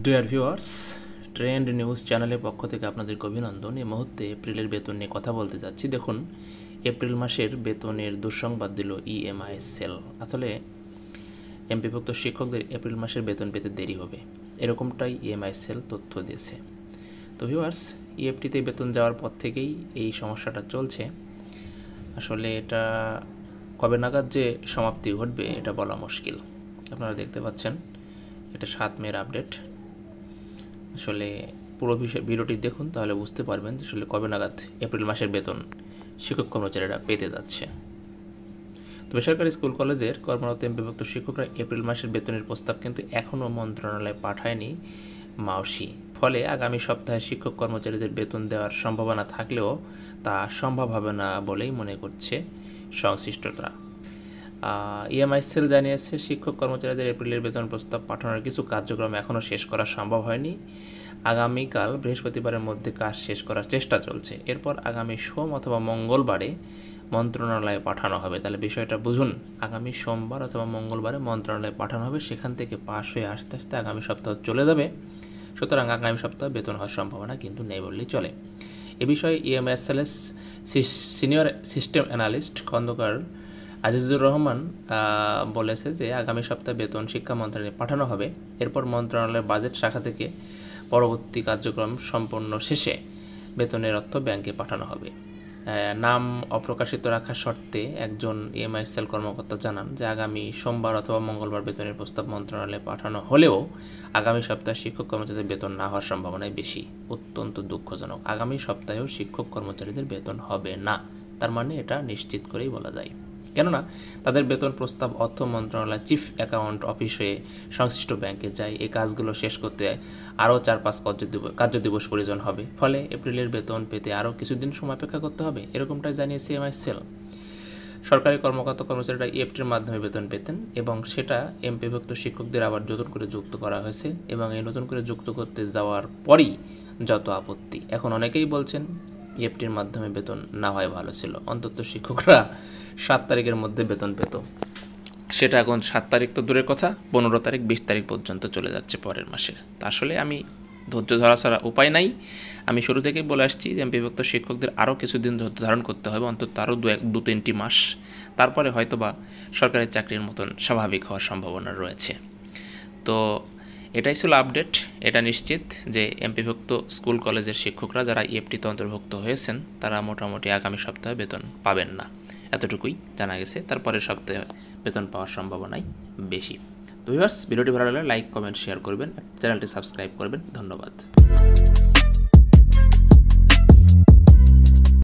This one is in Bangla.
ডিয়ার ভিউয়ার্স, ট্রেন্ড নিউজ চ্যানেলের পক্ষ থেকে আপনাদেরকে অভিনন্দন। এই মুহূর্তে এপ্রিলের বেতন নিয়ে কথা বলতে যাচ্ছি। দেখুন, এপ্রিল মাসের বেতনের দুঃসংবাদ দিল ইএমআইএসএল। আসলে এমপিভুক্ত শিক্ষকদের এপ্রিল মাসের বেতন পেতে দেরি হবে, এরকমটাই ইএমআইএসএল তথ্য দিয়েছে। তো ভিউয়ার্স, ইএফটিতে বেতন যাওয়ার পর থেকেই এই সমস্যাটা চলছে। আসলে এটা কবে নাগাদ যে সমাপ্তি ঘটবে এটা বলা মুশকিল। আপনারা দেখতে পাচ্ছেন, এটা 7 মের আপডেট। আসলে পুরো ভিডিওটি দেখুন, তাহলে বুঝতে পারবেন যে আসলে কবে নাগাদ এপ্রিল মাসের বেতন শিক্ষক কর্মচারীরা পেতে যাচ্ছে। তো বেসরকারি স্কুল কলেজের কর্মরত এমপিভুক্ত শিক্ষকরা এপ্রিল মাসের বেতনের প্রস্তাব কিন্তু এখনও মন্ত্রণালয়ে পাঠায়নি মাউসি। ফলে আগামী সপ্তাহে শিক্ষক কর্মচারীদের বেতন দেওয়ার সম্ভাবনা থাকলেও তা সম্ভব হবে না বলেই মনে করছে সংশ্লিষ্টরা। ইএমআইএসএল জানিয়েছে, শিক্ষক কর্মচারীদের এপ্রিলের বেতন প্রস্তাব পাঠানোর কিছু কার্যক্রম এখনও শেষ করা সম্ভব হয়নি। আগামীকাল বৃহস্পতিবারের মধ্যে কাজ শেষ করার চেষ্টা চলছে। এরপর আগামী সোম অথবা মঙ্গলবারে মন্ত্রণালয়ে পাঠানো হবে। তাহলে বিষয়টা বুঝুন, আগামী সোমবার অথবা মঙ্গলবারে মন্ত্রণালয়ে পাঠানো হবে, সেখান থেকে পাশ হয়ে আস্তে আস্তে আগামী সপ্তাহ চলে যাবে। সুতরাং আগামী সপ্তাহে বেতন হওয়ার সম্ভাবনা কিন্তু নেই বললেই চলে। এ বিষয়ে ইএমআইএসএলের senior system analyst Khandakar Azizur Rahman বলেছে যে আগামী সপ্তাহে বেতন শিক্ষা মন্ত্রণালয়ে পাঠানো হবে। এরপর মন্ত্রণালয়ের বাজেট শাখা থেকে পরবর্তী কার্যক্রম সম্পন্ন শেষে বেতনের অর্থ ব্যাংকে পাঠানো হবে। নাম অপ্রকাশিত রাখার শর্তে একজন ইএমআইএসএল কর্মকর্তা জানান যে আগামী সোমবার অথবা মঙ্গলবার বেতনের প্রস্তাব মন্ত্রণালয়ে পাঠানো হলেও আগামী সপ্তাহে শিক্ষক কর্মচারীদের বেতন না হওয়ার সম্ভাবনাই বেশি। অত্যন্ত দুঃখজনক, আগামী সপ্তাহেও শিক্ষক কর্মচারীদের বেতন হবে না। তার মানে এটা নিশ্চিত করেই বলা যায়, কেননা তাদের বেতন প্রস্তাব অর্থ মন্ত্রণালয় চিফ অ্যাকাউন্ট অফিসে সংশ্লিষ্ট ব্যাংকে যায়। এই কাজগুলো শেষ করতে আরও 4-5 কার্যদিবস প্রয়োজন হবে। ফলে এপ্রিলের বেতন পেতে আরও কিছুদিন সময় অপেক্ষা করতে হবে, এরকমটাই জানিয়েছে ইএমআইএসএল। সরকারি কর্মকর্তার ইএফটির মাধ্যমে বেতন পেতেন এবং সেটা এমপিভুক্ত শিক্ষকদের আবার নতুন করে যুক্ত করা হয়েছে এবং এই নতুন করে যুক্ত করতে যাওয়ার পরই যত আপত্তি। এখন অনেকেই বলছেন ইএফটির মাধ্যমে বেতন না হয় ভালো ছিল, অন্তত শিক্ষকরা 7 তারিখের মধ্যে বেতন পেত। সেটা এখন 7 তারিখ তো দূরের কথা, 15 তারিখ 20 তারিখ পর্যন্ত চলে যাচ্ছে পরের মাসের। তা আসলে আমি ধৈর্য ধরা ছাড়া উপায় নাই। আমি শুরু থেকেই বলে আসছি যে এমপিভুক্ত শিক্ষকদের আরও কিছুদিন ধৈর্য ধারণ করতে হবে, অন্তত আরও 2-3টি মাস। তারপরে হয়তোবা সরকারি চাকরির মতন স্বাভাবিক হওয়ার সম্ভাবনা রয়েছে। তো এটাই ছিল আপডেট। এটা নিশ্চিত যে এমপিভুক্ত স্কুল কলেজের শিক্ষকরা যারা ইএফটিতে অন্তর্ভুক্ত হয়েছেন তারা মোটামুটি আগামী সপ্তাহে বেতন পাবেন না, এতটুকুই জানা গেছে। তারপরের সপ্তাহে বেতন পাওয়ার সম্ভাবনাই বেশি। তো ভিউয়ার্স, ভিডিওটি ভালো লাগলে লাইক, কমেন্ট, শেয়ার করবেন, চ্যানেলটি সাবস্ক্রাইব করবেন। ধন্যবাদ।